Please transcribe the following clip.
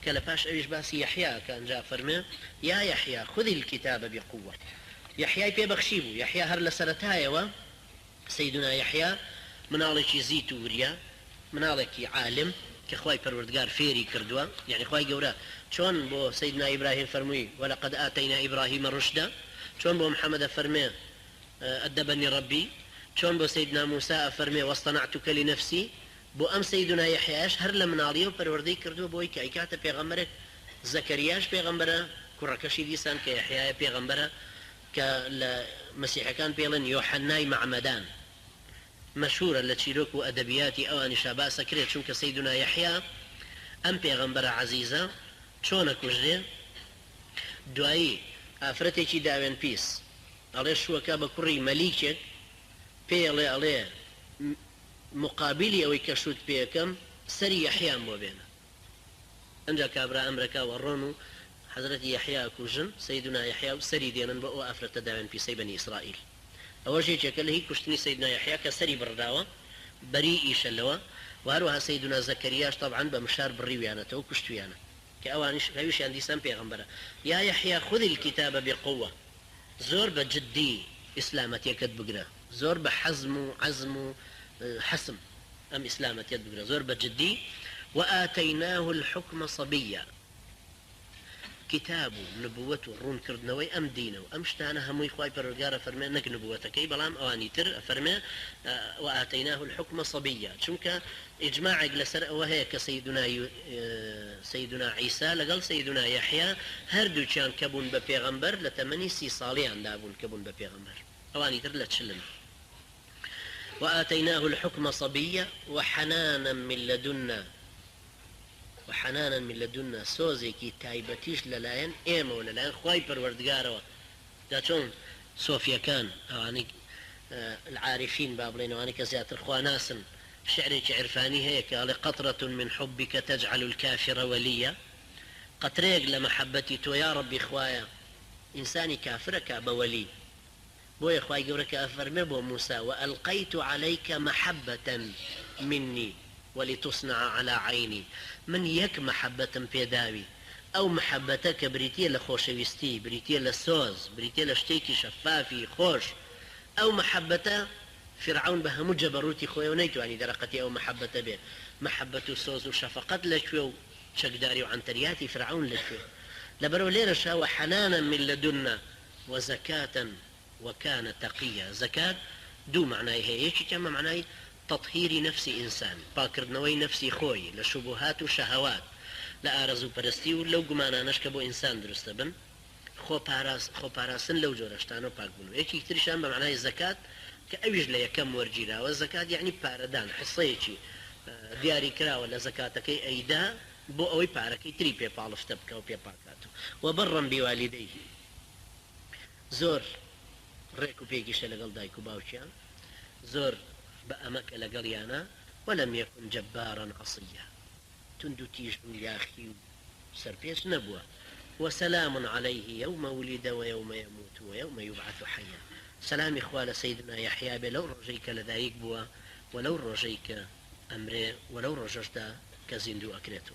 كلباش أيش باس يحيى كان جاء فرمي يا يحيى خذ الكتاب بقوة. يحيى بيبخشيبو يحيى هر لسرتايوا سيدنا يحيى مناڵێکی زیت و وریا مناڵێکی عالم کە خوای پەروەردگار فێری کردووە يعني خوای گەورە چۆن بۆ سيدنا إبراهيم فەرمووی ولقد آتينا إبراهيم رشدا چۆن بۆ محەممەد فەرمێ أدبني ربي چۆن بۆ سيدنا موسى فەرمێ واصطنعتك لنفسي بۆ ئەم سيدنا يحياش هەر لە مناڵیە و پەروەردەی کردووە بۆی کە ئەیکاتە پێغەمبەرێک زەکەریاش پێغەمبەرە کوڕەکەشی دیسان کە یحیایە پێغەمبەرە کە لە مەسیحەکان پێڵێن یۆحەنای معمەدان مشهورة لتشيروك وأدبياتي أواني شاباسة كريت شنك سيدنا يحيى أم بيغمبر عزيزة شونك وجدي دوائي أفرتي كي داوين بيس عليه شو كابا كوري مليكك بيلي عليه مقابلي أو يكشوت بيكم سري يحيى مبينا أنجا كابرا أمريكا ورونو حضرت يحيى كوجن سيدنا يحيى سري دينا بقوا أفرت داوين بيسي بني إسرائيل أول شيء كان هي كشتني سيدنا يحيى كسري برداوة بريء شلوا وهروها سيدنا زكرياش طبعا بمشار بالريويانة تو كشتويانة كأوانش هيوش عندي سام بيغمبرة يا يحيى خذ الكتاب بقوة زور بجدي إسلامة يكد بقرا زور بحزم عزم حسم أم إسلامة يد بقرا زور بجدي وآتيناه الحكم صبيا كتاب نبوته رون كردنوي أم دينه أم شتانا هموي خواي برقارة فرمي نك نبوتك أي بلام أواني تر فرمي وآتيناه الحكم صبيا شنك إجماع جلسر وهيك سيدنا عيسى لقال سيدنا يحيى هردو كان كبون ببيغمبر لتمني سي صاليان دابون كبون ببيغمبر أواني تر لتشلم وآتيناه الحكم صبيا وحنانا من لدنا سوزيكي تايبتيش للاين ايما ولا لاين خواي پروردگاروا دا چون صوفيا كان اواني العارفين بابلين اواني كزياتر خواناسن شعري عرفاني هيك قال قطرة من حبك تجعل الكافر وليا قطريق لمحبتي تو يا ربي خوايا انساني كافر كابا ولي بويا خواي قورك افرمي بو موسى والقيت عليك محبة مني ولتصنع على عيني من يك محبة بيداوي أو محبتك بريتية لخوشويستي بريتية للسوز بريتية لشتيكي شفافي خوش أو محبة فرعون بها مجبروتي خويا ونيتو يعني درقتي أو محبة به محبة سوز وشفقت لشوي شقداري وعنترياتي فرعون لشوي لبرو ليرشا وحنانا من لدنا وزكاة وكان تقيا زكاة دو معناي هي كما معناي تطهير نفس إنسان باكردنوي نفسي خوي لشبهات وشهوات لا أرزو برستي ولو قمانا نشكبو إنسان درست بن خو باراسن لو جورشتانو باك بنو يكي كترشان بمعنى الزكاة كأويج لي كم ورجيلا والزكاة يعني باردان حصيتي دياري كرا ولا زكاتك أيدا بو أوي باركي تري بي بالفتبك أو بي باكاتو وبرا بوالديه زور ريكو بيكي شلقل دايكو باوشيان زور بأمك لقريانا ولم يكن جبارا عصيا تندو تيجو يا أخي سربيش نبوة وسلام عليه يوم ولد ويوم يموت ويوم يبعث حيا سلام إخوال سيدنا يحيى لو رجيك لذايك بوا ولو رجيك أمري ولو رججت كزندو أكريتو